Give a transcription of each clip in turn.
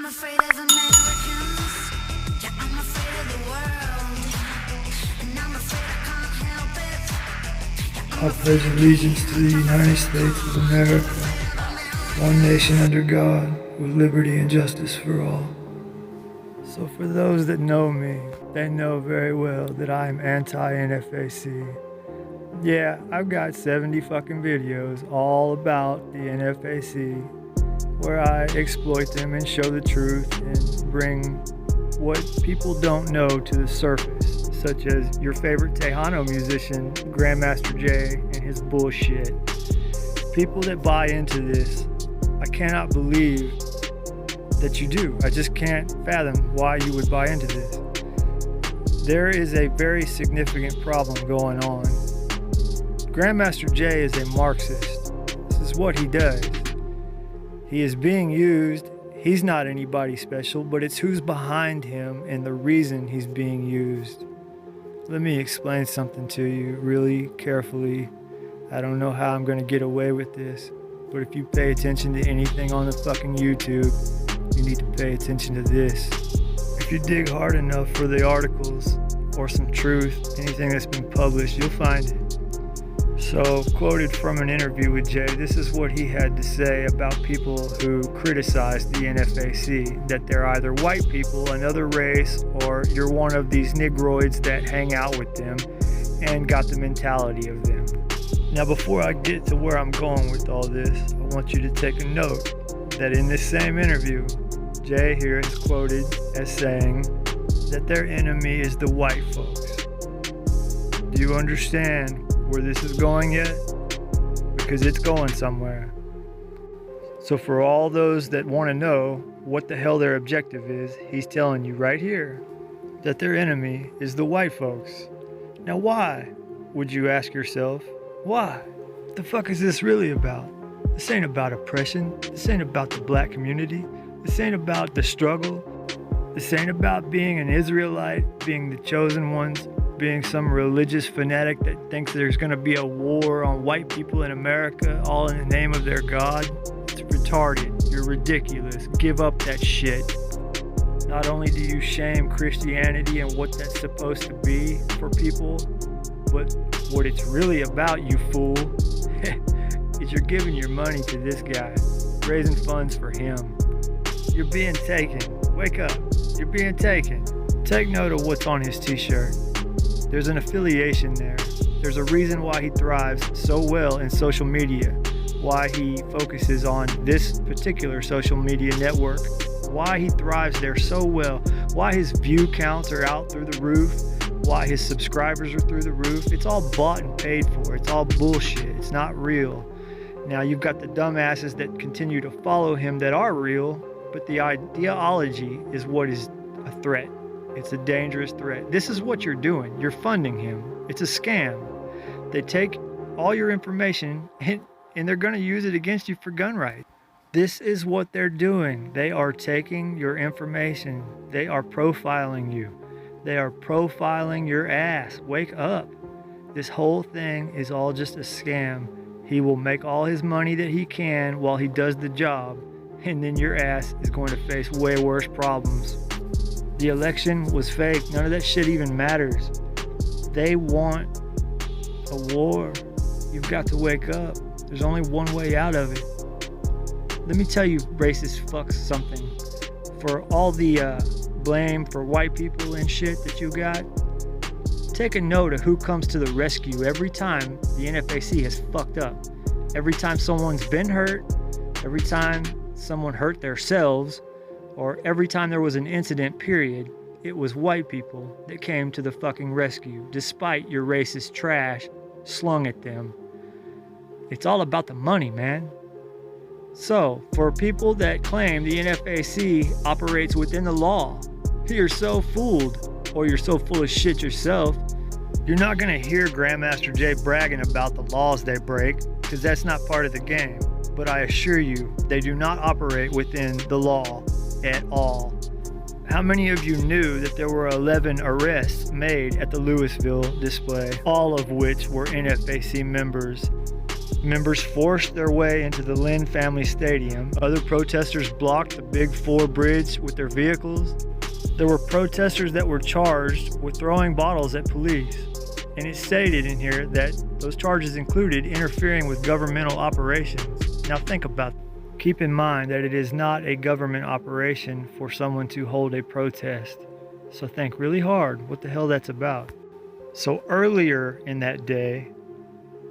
afraid of Americans. Yeah, I'm afraid of the world. And I'm afraid I can't help it. I pledge allegiance to the United States of America, one nation under God, with liberty and justice for all. So for those that know me, they know very well that I'm anti-NFAC. Yeah, I've got 70 fucking videos all about the NFAC, where I exploit them and show the truth and bring what people don't know to the surface, such as your favorite Tejano musician, Grandmaster J, and his bullshit. People that buy into this, I cannot believe that you do. I just can't fathom why you would buy into this. There is a very significant problem going on. Grandmaster J is a Marxist. This is what he does. He is being used. He's not anybody special, but it's who's behind him and the reason he's being used. Let me explain something to you really carefully. I don't know how I'm going to get away with this, but if you pay attention to anything on the fucking YouTube, you need to pay attention to this. If you dig hard enough for the articles or some truth, anything that's been published, you'll find it. So, quoted from an interview with Jay, this is what he had to say about people who criticize the NFAC, that they're either white people, another race, or you're one of these negroids that hang out with them and got the mentality of them. Now, before I get to where I'm going with all this, I want you to take a note that in this same interview, Jay here is quoted as saying that their enemy is the white folks. Do you understand where this is going yet? Because it's going somewhere. So for all those that want to know what the hell their objective is, he's telling you right here that their enemy is the white folks. Now why, would you ask yourself? Why? What the fuck is this really about? This ain't about oppression. This ain't about the black community. This ain't about the struggle. This ain't about being an Israelite, being the chosen ones, being some religious fanatic that thinks there's going to be a war on white people in America, all in the name of their God. It's retarded. You're ridiculous. Give up that shit. Not only do you shame Christianity and what that's supposed to be for people, but what it's really about, you fool, is you're giving your money to this guy, raising funds for him. You're being taken. Wake up. You're being taken. Take note of what's on his t-shirt. There's an affiliation there. There's a reason why he thrives so well in social media, why he focuses on this particular social media network, why he thrives there so well, why his view counts are out through the roof, why his subscribers are through the roof. It's all bought and paid for. It's all bullshit. It's not real. Now you've got the dumbasses that continue to follow him that are real, but the ideology is what is a threat. It's a dangerous threat. This is what you're doing. You're funding him. It's a scam. They take all your information and they're going to use it against you for gun rights. This is what they're doing. They are taking your information. They are profiling you. They are profiling your ass. Wake up. This whole thing is all just a scam. He will make all his money that he can while he does the job, and then your ass is going to face way worse problems. The election was fake. None of that shit even matters. They want a war. You've got to wake up. There's only one way out of it. Let me tell you, racist fucks, something. For all the blame for white people and shit that you got, take a note of who comes to the rescue every time the NFAC has fucked up. Every time someone's been hurt, every time someone hurt themselves, or every time there was an incident, period, it was white people that came to the fucking rescue, despite your racist trash slung at them. It's all about the money, man. So, for people that claim the NFAC operates within the law, you're so fooled, or you're so full of shit yourself. You're not gonna hear Grandmaster J bragging about the laws they break, because that's not part of the game. But I assure you, they do not operate within the law at all. How many of you knew that there were 11 arrests made at the Louisville display, all of which were NFAC members? Members forced their way into the Lynn family stadium. Other protesters blocked the Big Four bridge with their vehicles. There were protesters that were charged with throwing bottles at police. And it stated in here that those charges included interfering with governmental operations. Now think about that. Keep in mind that it is not a government operation for someone to hold a protest. So think really hard what the hell that's about. So earlier in that day,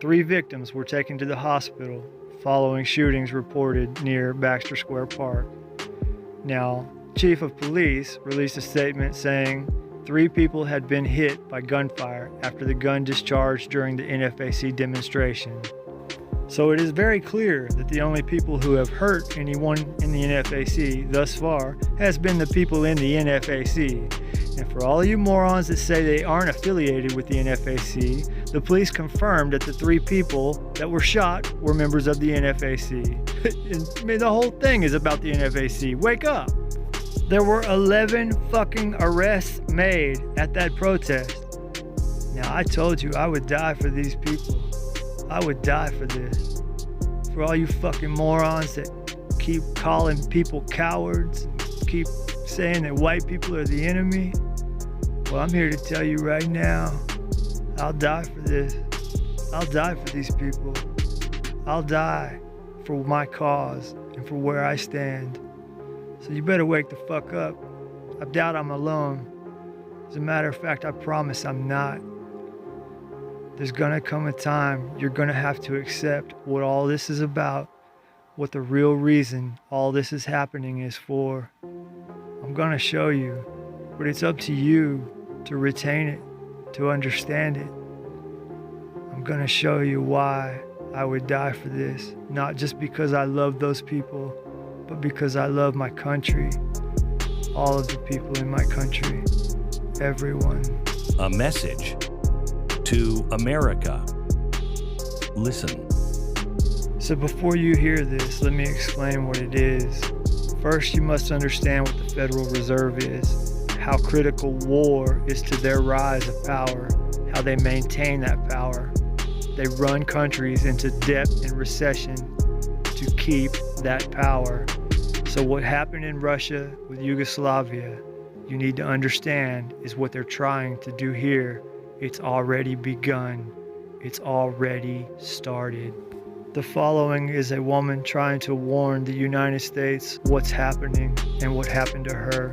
3 victims were taken to the hospital following shootings reported near Baxter Square Park. Now, Chief of Police released a statement saying 3 people had been hit by gunfire after the gun discharged during the NFAC demonstration. So it is very clear that the only people who have hurt anyone in the NFAC thus far has been the people in the NFAC. And for all you morons that say they aren't affiliated with the NFAC, the police confirmed that the 3 people that were shot were members of the NFAC. I mean, the whole thing is about the NFAC. Wake up! There were 11 fucking arrests made at that protest. Now, I told you I would die for these people. I would die for this. For all you fucking morons that keep calling people cowards, keep saying that white people are the enemy, well, I'm here to tell you right now, I'll die for this. I'll die for these people. I'll die for my cause and for where I stand. So you better wake the fuck up. I doubt I'm alone. As a matter of fact, I promise I'm not. There's gonna come a time you're gonna have to accept what all this is about, what the real reason all this is happening is for. I'm gonna show you, but it's up to you to retain it, to understand it. I'm gonna show you why I would die for this, not just because I love those people, but because I love my country, all of the people in my country, everyone. A message to America. Listen. So before you hear this, let me explain what it is. First, you must understand what the Federal Reserve is, how critical war is to their rise of power, how they maintain that power. They run countries into debt and recession to keep that power. So what happened in Russia with Yugoslavia, you need to understand is what they're trying to do here. It's already begun. It's already started. The following is a woman trying to warn the United States what's happening and what happened to her.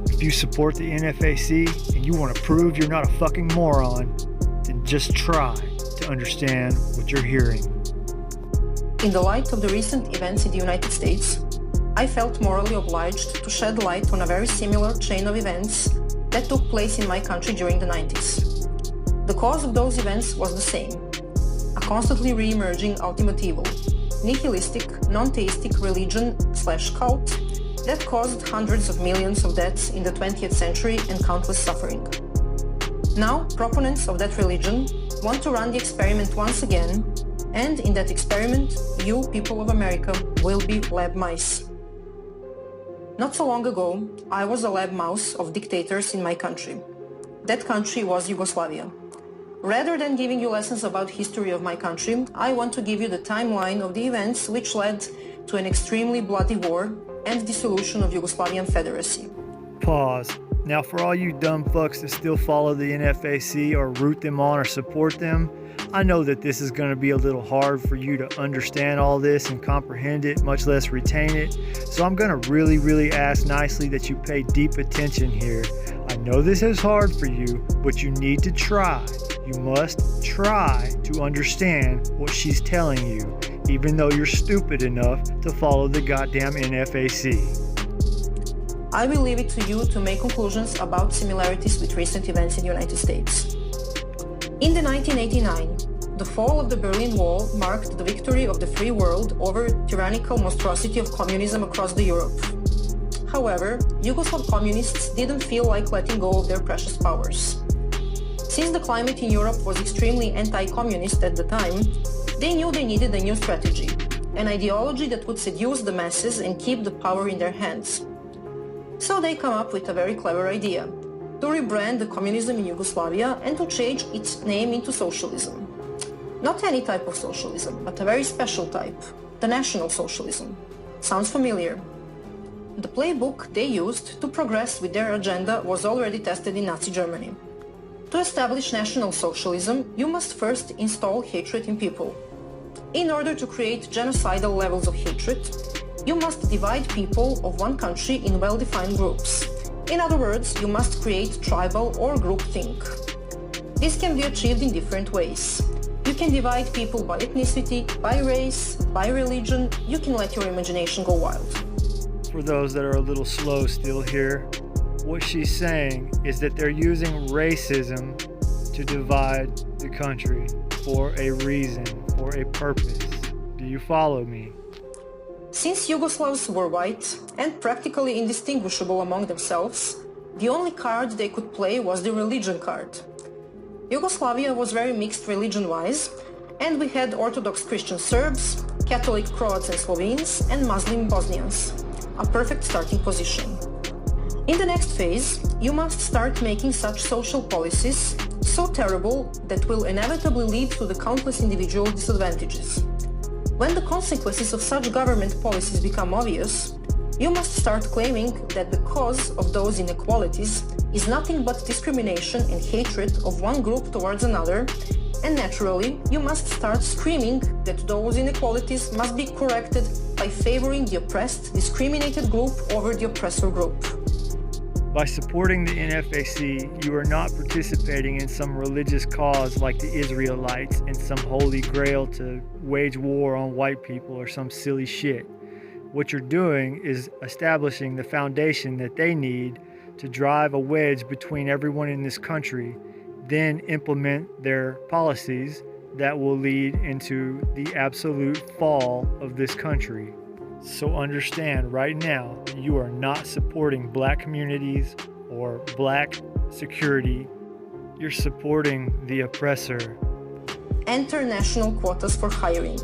If you support the NFAC and you want to prove you're not a fucking moron, then just try to understand what you're hearing. In the light of the recent events in the United States, I felt morally obliged to shed light on a very similar chain of events that took place in my country during the 90s. The cause of those events was the same: a constantly re-emerging ultimate evil, nihilistic, non-theistic religion/cult that caused hundreds of millions of deaths in the 20th century and countless suffering. Now, proponents of that religion want to run the experiment once again, and in that experiment, you, people of America, will be lab mice. Not so long ago, I was a lab mouse of dictators in my country. That country was Yugoslavia. Rather than giving you lessons about history of my country, I want to give you the timeline of the events which led to an extremely bloody war and dissolution of Yugoslavian Federacy. Pause. Now for all you dumb fucks that still follow the NFAC or root them on or support them, I know that this is going to be a little hard for you to understand all this and comprehend it, much less retain it. So I'm going to really ask nicely that you pay deep attention here. I know this is hard for you, but you need to try. You must try to understand what she's telling you, even though you're stupid enough to follow the goddamn NFAC. I will leave it to you to make conclusions about similarities with recent events in the United States. In the 1989, the fall of the Berlin Wall marked the victory of the free world over tyrannical monstrosity of communism across the Europe. However, Yugoslav communists didn't feel like letting go of their precious powers. Since the climate in Europe was extremely anti-communist at the time, they knew they needed a new strategy, an ideology that would seduce the masses and keep the power in their hands. So they come up with a very clever idea: to rebrand the communism in Yugoslavia and to change its name into socialism. Not any type of socialism, but a very special type, the National Socialism. Sounds familiar? The playbook they used to progress with their agenda was already tested in Nazi Germany. To establish National Socialism, you must first install hatred in people. In order to create genocidal levels of hatred, you must divide people of one country in well-defined groups. In other words, you must create tribal or groupthink. This can be achieved in different ways. You can divide people by ethnicity, by race, by religion. You can let your imagination go wild. For those that are a little slow still here, what she's saying is that they're using racism to divide the country for a reason, for a purpose. Do you follow me? Since Yugoslavs were white and practically indistinguishable among themselves, the only card they could play was the religion card. Yugoslavia was very mixed religion-wise, and we had Orthodox Christian Serbs, Catholic Croats and Slovenes, and Muslim Bosnians. A perfect starting position. In the next phase, you must start making such social policies so terrible that will inevitably lead to the countless individual disadvantages. When the consequences of such government policies become obvious, you must start claiming that the cause of those inequalities is nothing but discrimination and hatred of one group towards another, and naturally, you must start screaming that those inequalities must be corrected by favoring the oppressed, discriminated group over the oppressor group. By supporting the NFAC, you are not participating in some religious cause like the Israelites in some holy grail to wage war on white people or some silly shit. What you're doing is establishing the foundation that they need to drive a wedge between everyone in this country, then implement their policies that will lead into the absolute fall of this country. So understand right now that you are not supporting black communities or black security. You're supporting the oppressor. Enter national quotas for hiring.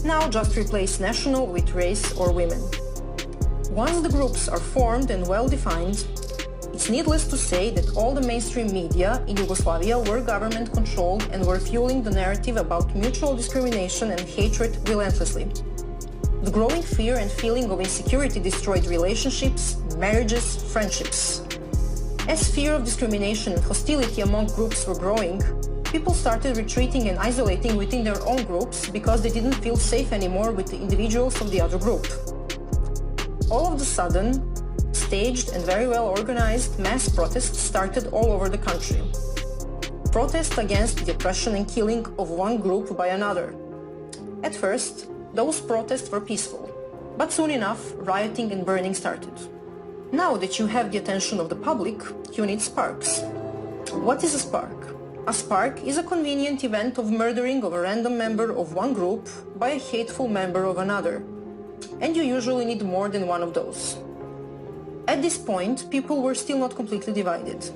Now just replace national with race or women. Once the groups are formed and well defined, it's needless to say that all the mainstream media in Yugoslavia were government controlled and were fueling the narrative about mutual discrimination and hatred relentlessly. The growing fear and feeling of insecurity destroyed relationships, marriages, friendships. As fear of discrimination and hostility among groups were growing, people started retreating and isolating within their own groups because they didn't feel safe anymore with the individuals of the other group. All of a sudden, staged and very well organized mass protests started all over the country. Protests against the oppression and killing of one group by another. At first, those protests were peaceful, but soon enough, rioting and burning started. Now that you have the attention of the public, you need sparks. What is a spark? A spark is a convenient event of murdering of a random member of one group by a hateful member of another. And you usually need more than one of those. At this point, people were still not completely divided.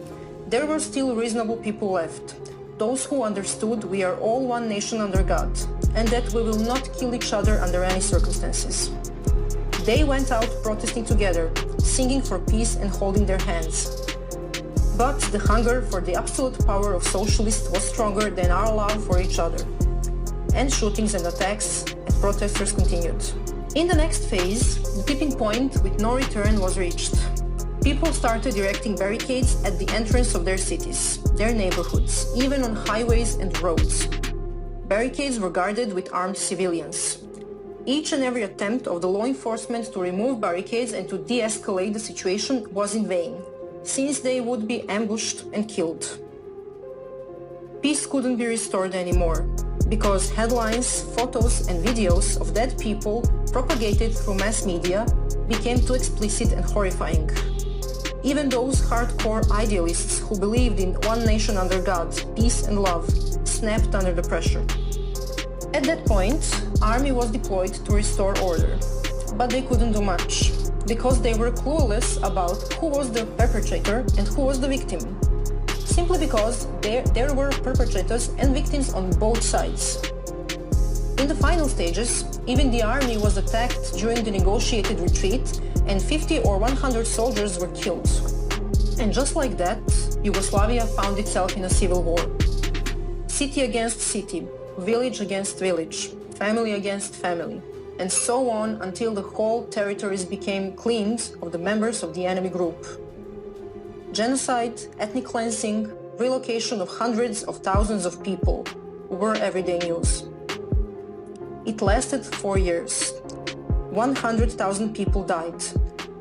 There were still reasonable people left, those who understood we are all one nation under God, and that we will not kill each other under any circumstances. They went out protesting together, singing for peace and holding their hands. But the hunger for the absolute power of socialists was stronger than our love for each other. And shootings and attacks at protesters continued. In the next phase, the tipping point with no return was reached. People started erecting barricades at the entrance of their cities, their neighborhoods, even on highways and roads. Barricades were guarded with armed civilians. Each and every attempt of the law enforcement to remove barricades and to de-escalate the situation was in vain, since they would be ambushed and killed. Peace couldn't be restored anymore, because headlines, photos and videos of dead people propagated through mass media became too explicit and horrifying. Even those hardcore idealists who believed in one nation under God, peace and love, snapped under the pressure. At that point, army was deployed to restore order, but they couldn't do much, because they were clueless about who was the perpetrator and who was the victim. Simply because there were perpetrators and victims on both sides. In the final stages, even the army was attacked during the negotiated retreat, and 50 or 100 soldiers were killed. And just like that, Yugoslavia found itself in a civil war. City against city, village against village, family against family, and so on until the whole territories became cleaned of the members of the enemy group. Genocide, ethnic cleansing, relocation of hundreds of thousands of people were everyday news. It lasted 4 years. 100,000 people died.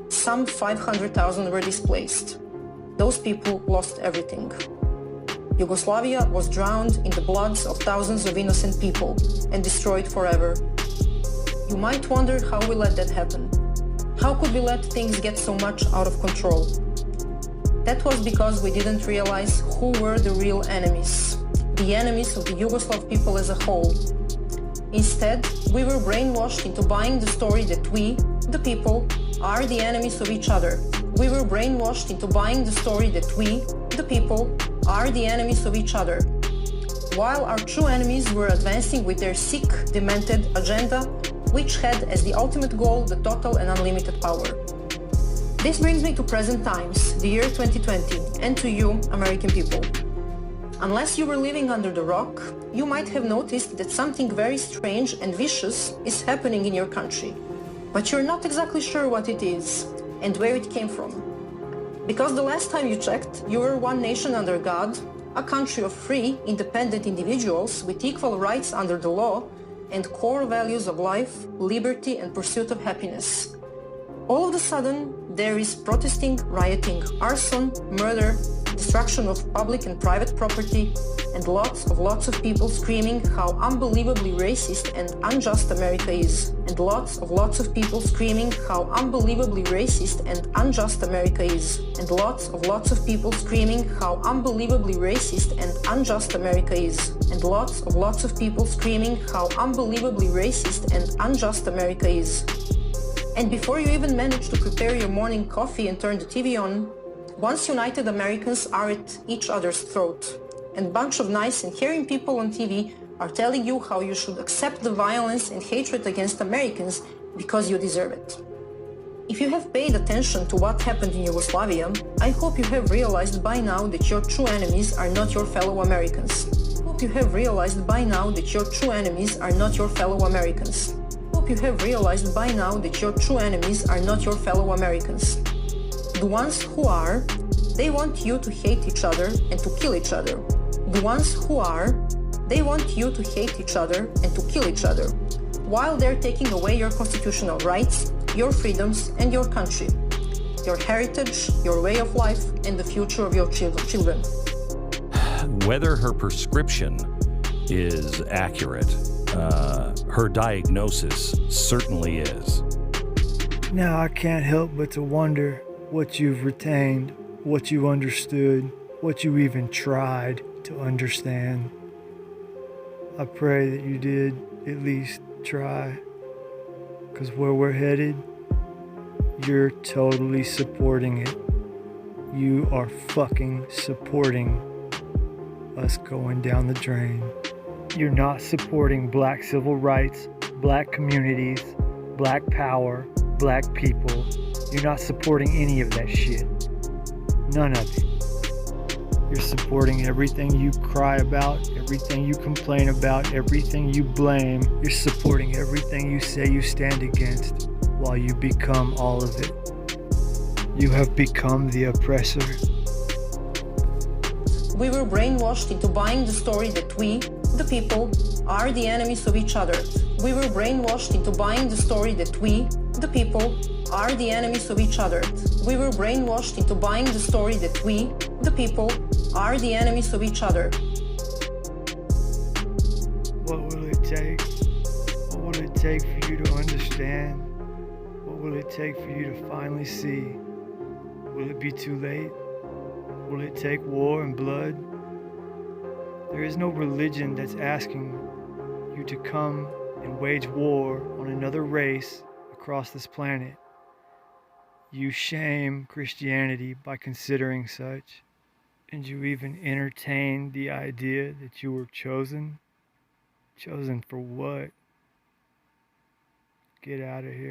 Some 500,000 were displaced. Those people lost everything. Yugoslavia was drowned in the bloods of thousands of innocent people and destroyed forever. You might wonder how we let that happen. How could we let things get so much out of control? That was because we didn't realize who were the real enemies, the enemies of the Yugoslav people as a whole. Instead, we were brainwashed into buying the story that we, the people, are the enemies of each other. We were brainwashed into buying the story that we, the people, are the enemies of each other, while our true enemies were advancing with their sick, demented agenda, which had as the ultimate goal the total and unlimited power. This brings me to present times, the year 2020, and to you, American people. Unless you were living under the rock, you might have noticed that something very strange and vicious is happening in your country, but you're not exactly sure what it is and where it came from. Because the last time you checked, you were one nation under God, a country of free, independent individuals with equal rights under the law and core values of life, liberty and pursuit of happiness. All of a sudden, there is protesting, rioting, arson, murder, destruction of public and private property, and lots of people screaming how unbelievably racist and unjust America is. And lots of people screaming how unbelievably racist and unjust America is. And lots of people screaming how unbelievably racist and unjust America is. And lots of people screaming how unbelievably racist and unjust America is. And before you even manage to prepare your morning coffee and turn the TV on, once united Americans are at each other's throat, and a bunch of nice and caring people on TV are telling you how you should accept the violence and hatred against Americans because you deserve it. If you have paid attention to what happened in Yugoslavia, I hope you have realized by now that your true enemies are not your fellow Americans. I hope you have realized by now that your true enemies are not your fellow Americans. I hope you have realized by now that your true enemies are not your fellow Americans. The ones who are, they want you to hate each other and to kill each other. The ones who are, they want you to hate each other and to kill each other, while they're taking away your constitutional rights, your freedoms and your country, your heritage, your way of life and the future of your children. Whether her prescription is accurate, her diagnosis certainly is. Now I can't help but to wonder what you've retained, what you understood, what you even tried to understand. I pray that you did at least try, because where we're headed, you're totally supporting it. You are fucking supporting us going down the drain. You're not supporting black civil rights, black communities, black power, black people. You're not supporting any of that shit. None of it. You're supporting everything you cry about, everything you complain about, everything you blame. You're supporting everything you say you stand against while you become all of it. You have become the oppressor. We were brainwashed into buying the story that we, the people, are the enemies of each other. We were brainwashed into buying the story that we, the people, are the enemies of each other. We were brainwashed into buying the story that we, the people, are the enemies of each other. What will it take? What will it take for you to understand? What will it take for you to finally see? Will it be too late? Will it take war and blood? There is no religion that's asking you to come and wage war on another race across this planet. You shame Christianity by considering such, and you even entertain the idea that you were chosen. Chosen for what? Get out of here.